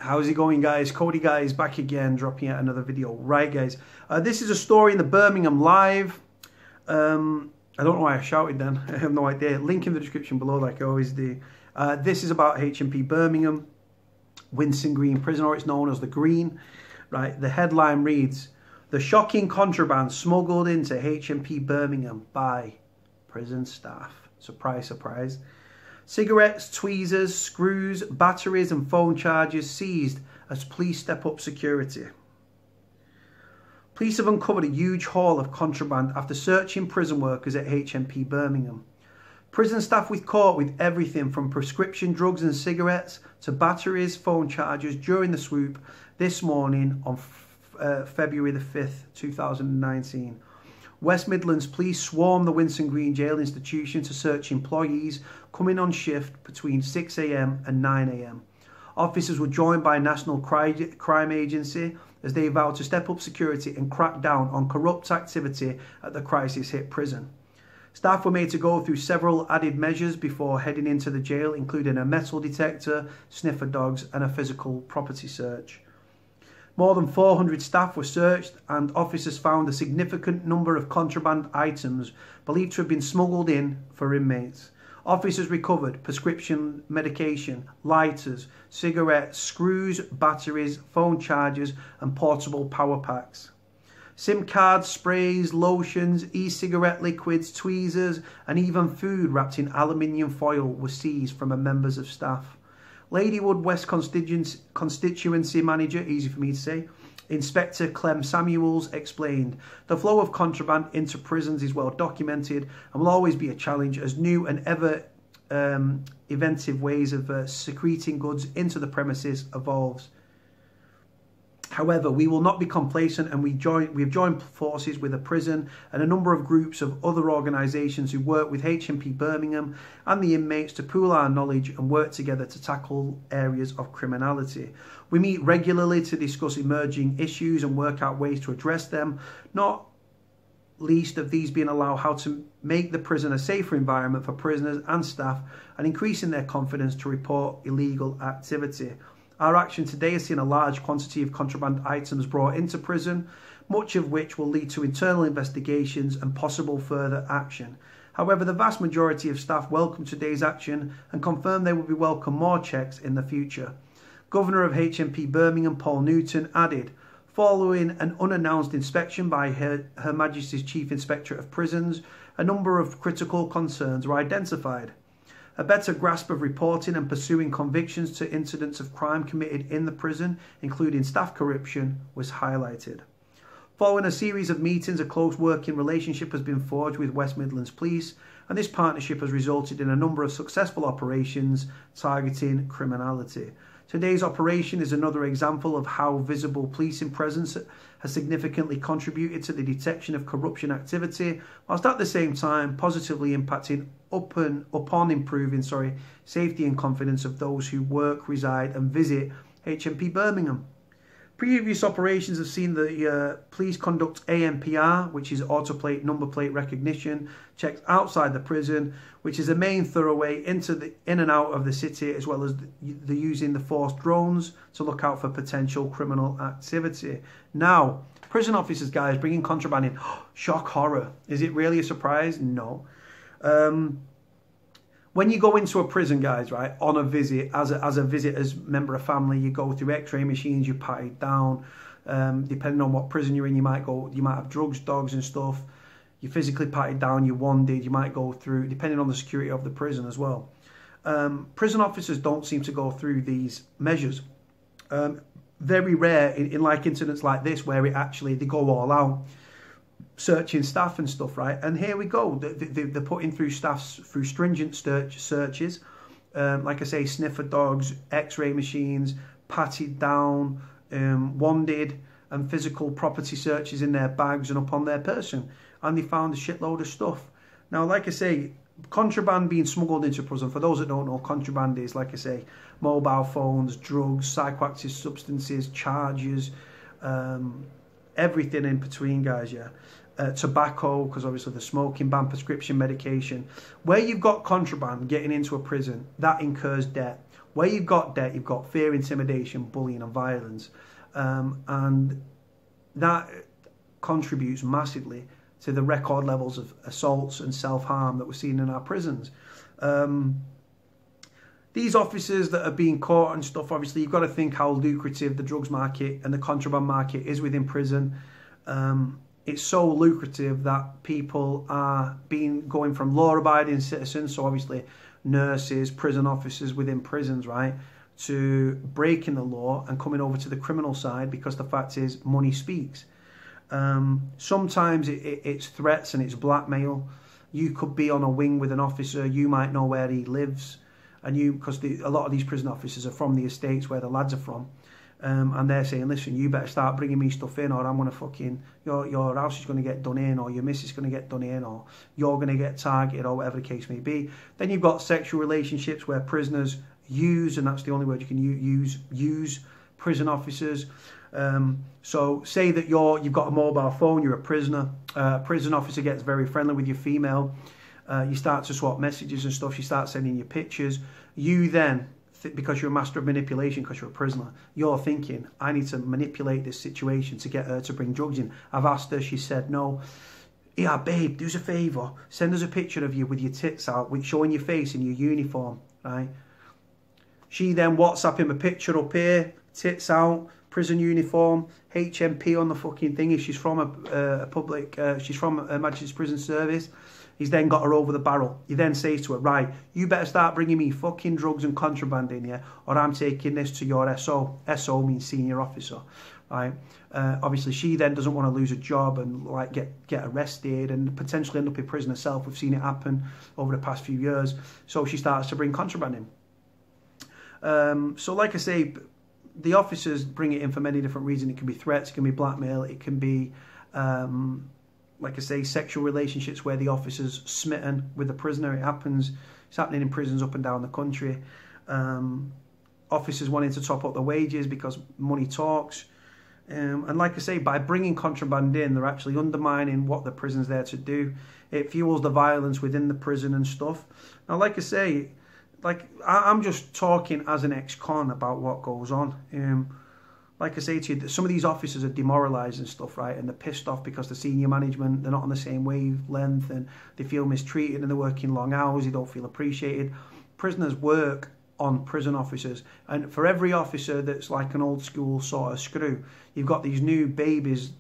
How's it going, guys? Cody guys back again, dropping out another video. Right, guys, this is a story in the Birmingham Live. I don't know why I shouted then. I have no idea. Link in the description below, like I always do. This is about HMP Birmingham, Winson Green Prison, or it's known as the Green. Right, the headline reads, "The shocking contraband smuggled into HMP Birmingham by prison staff." Surprise, surprise. Cigarettes, tweezers, screws, batteries and phone chargers seized as police step up security. Police have uncovered a huge haul of contraband after searching prison workers at HMP Birmingham. Prison staff were caught with everything from prescription drugs and cigarettes to batteries, phone chargers during the swoop this morning on February the 5th, 2019. West Midlands police swarmed the Winson Green Jail institution to search employees coming on shift between 6 AM and 9 AM. Officers were joined by National Crime Agency as they vowed to step up security and crack down on corrupt activity at the crisis-hit prison. Staff were made to go through several added measures before heading into the jail, including a metal detector, sniffer dogs and a physical property search. More than 400 staff were searched and officers found a significant number of contraband items believed to have been smuggled in for inmates. Officers recovered prescription medication, lighters, cigarettes, screws, batteries, phone chargers and portable power packs. SIM cards, sprays, lotions, e-cigarette liquids, tweezers and even food wrapped in aluminium foil were seized from members of staff. Ladywood West Constituency Manager, easy for me to say, Inspector Clem Samuels explained, "The flow of contraband into prisons is well documented and will always be a challenge as new and ever inventive ways of secreting goods into the premises evolves. However, we will not be complacent and we have joined forces with the prison and a number of groups of other organisations who work with HMP Birmingham and the inmates to pool our knowledge and work together to tackle areas of criminality. We meet regularly to discuss emerging issues and work out ways to address them, not least of these being how to make the prison a safer environment for prisoners and staff and increasing their confidence to report illegal activity. Our action today has seen a large quantity of contraband items brought into prison, much of which will lead to internal investigations and possible further action. However, the vast majority of staff welcome today's action and confirm they will be welcome more checks in the future." Governor of HMP Birmingham, Paul Newton, added, "Following an unannounced inspection by Her Majesty's Chief Inspector of Prisons, a number of critical concerns were identified. A better grasp of reporting and pursuing convictions to incidents of crime committed in the prison, including staff corruption, was highlighted. Following a series of meetings, a close working relationship has been forged with West Midlands Police, and this partnership has resulted in a number of successful operations targeting criminality. Today's operation is another example of how visible policing presence has significantly contributed to the detection of corruption activity, whilst at the same time positively impacting upon improving safety and confidence of those who work, reside and visit HMP Birmingham. Previous operations have seen the police conduct ANPR, which is autoplate number plate recognition, checks outside the prison, which is a main thoroughway in and out of the city, as well as the using the forced drones to look out for potential criminal activity. Now, prison officers, guys, bringing contraband in. Shock, horror. Is it really a surprise? No. When you go into a prison, guys, right, on a visit, as a visitor's member of family, you go through x-ray machines, you pat it down. Depending on what prison you're in, you might have drugs, dogs and stuff. You physically pat it down, you're wanded, you might go through, depending on the security of the prison as well. Prison officers don't seem to go through these measures. Very rare in like incidents like this where they go all out, searching staff and stuff, right? And here we go. They're putting through staff through stringent searches. Like I say, sniffer dogs, x-ray machines, patted down, wanded, and physical property searches in their bags and up on their person. And they found a shitload of stuff. Now, like I say, contraband being smuggled into prison, for those that don't know, contraband is, like I say, mobile phones, drugs, psychoactive substances, charges, everything in between, guys, yeah. Tobacco, because obviously the smoking ban, prescription medication. Where you've got contraband getting into a prison, that incurs debt. Where you've got debt, you've got fear, intimidation, bullying and violence. And that contributes massively to the record levels of assaults and self-harm that we're seeing in our prisons. These officers that are being caught and stuff, obviously you've got to think how lucrative the drugs market and the contraband market is within prison. It's so lucrative that people are going from law-abiding citizens, so obviously nurses, prison officers within prisons, right, to breaking the law and coming over to the criminal side, because the fact is money speaks. Sometimes it's threats and it's blackmail. You could be on a wing with an officer, you might know where he lives, and because a lot of these prison officers are from the estates where the lads are from, and they're saying, listen, you better start bringing me stuff in, or I'm going to fucking, your house is going to get done in, or your missus is going to get done in, or you're going to get targeted, or whatever the case may be. Then you've got sexual relationships where prisoners use, and that's the only word you can use prison officers. So say that you've got a mobile phone, you're a prisoner, prison officer gets very friendly with your female, you start to swap messages and stuff, you start sending your pictures. You then, because you're a master of manipulation, because you're a prisoner, you're thinking, I need to manipulate this situation to get her to bring drugs in. I've asked her, she said no. Yeah, babe, do us a favour, send us a picture of you with your tits out, with showing your face in your uniform, right? She then WhatsApp him a picture up here, tits out, prison uniform, HMP on the fucking thing. If she's from a public, she's from a Magistrates Prison Service. He's then got her over the barrel. He then says to her, right, you better start bringing me fucking drugs and contraband in here, or I'm taking this to your SO. SO means senior officer, right? Obviously, she then doesn't want to lose a job and like get arrested and potentially end up in prison herself. We've seen it happen over the past few years. So she starts to bring contraband in. So like I say, the officers bring it in for many different reasons. It can be threats, it can be blackmail, it can be, like I say, sexual relationships where the officer's smitten with the prisoner. It happens. It's happening in prisons up and down the country. Officers wanting to top up their wages because money talks. And like I say, by bringing contraband in, they're actually undermining what the prison's there to do. It fuels the violence within the prison and stuff. Now, like I say, I'm just talking as an ex-con about what goes on. Like I say to you, some of these officers are demoralised and stuff, right? And they're pissed off because the senior management, they're not on the same wavelength and they feel mistreated and they're working long hours, they don't feel appreciated. Prisoners work on prison officers. And for every officer that's like an old school sort of screw, you've got these new babies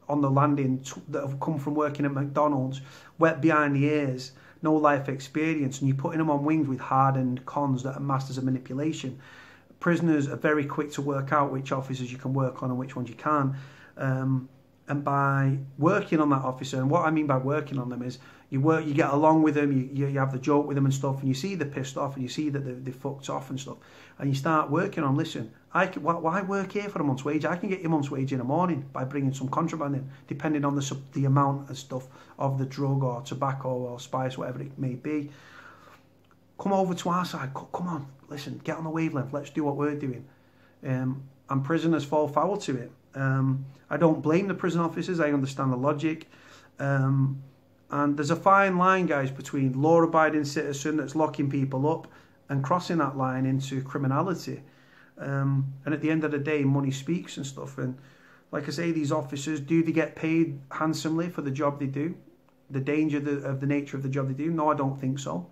on the landing that have come from working at McDonald's, wet behind the ears, no life experience, and you're putting them on wings with hardened cons that are masters of manipulation. Prisoners are very quick to work out which officers you can work on and which ones you can't. And by working on that officer, and what I mean by working on them is you get along with them, you have the joke with them and stuff, and you see they're pissed off and you see that they're fucked off and stuff, and you start working on, listen, why work here for a month's wage? I can get your month's wage in the morning by bringing some contraband in, depending on the amount of stuff of the drug or tobacco or spice, whatever it may be. Come over to our side, come on, listen, get on the wavelength, let's do what we're doing. And prisoners fall foul to it. I don't blame the prison officers, I understand the logic. And there's a fine line, guys, between law-abiding citizen that's locking people up and crossing that line into criminality. And at the end of the day, money speaks and stuff. And like I say, these officers, do they get paid handsomely for the job they do? The danger of the nature of the job they do? No, I don't think so.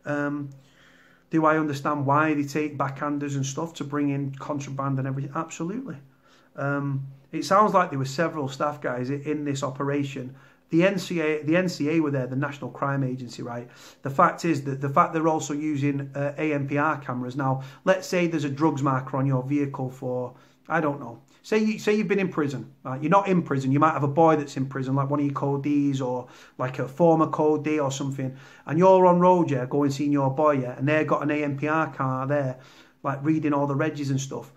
Do I understand why they take backhanders and stuff to bring in contraband and everything? Absolutely. It sounds like there were several staff guys in this operation. The NCA were there, the National Crime Agency, right? The fact is that the fact they're also using ANPR cameras. Now, let's say there's a drugs marker on your vehicle for, I don't know. Say you've been in prison, right? You're not in prison. You might have a boy that's in prison, like one of your code Ds or like a former code D or something. And you're on road, yeah, going seeing your boy, yeah, and they've got an ANPR car there, like reading all the regs and stuff.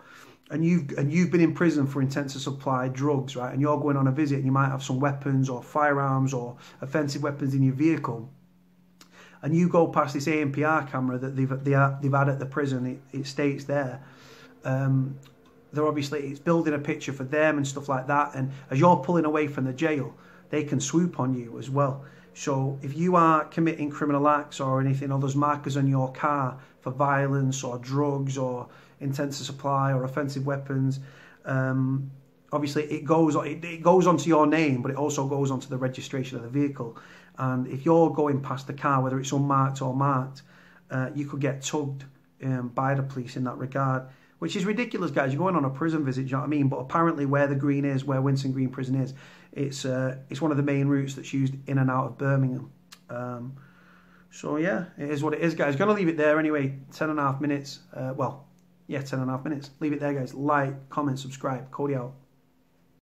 And you've been in prison for intent to supply drugs, right? And you're going on a visit, and you might have some weapons or firearms or offensive weapons in your vehicle. And you go past this ANPR camera that they've had at the prison. It states there. They're obviously, it's building a picture for them and stuff like that. And as you're pulling away from the jail, they can swoop on you as well. So if you are committing criminal acts or anything, or there's markers on your car for violence or drugs or intent to supply or offensive weapons, obviously it goes onto your name, but it also goes onto the registration of the vehicle. And if you're going past the car, whether it's unmarked or marked, you could get tugged by the police in that regard, which is ridiculous, guys. You're going on a prison visit, do you know what I mean? But apparently where the Green is, where Winson Green Prison is, it's one of the main routes that's used in and out of Birmingham. So yeah, it is what it is, guys. Going to leave it there anyway. 10.5 minutes. 10.5 minutes. Leave it there, guys. Like, comment, subscribe. Cody out.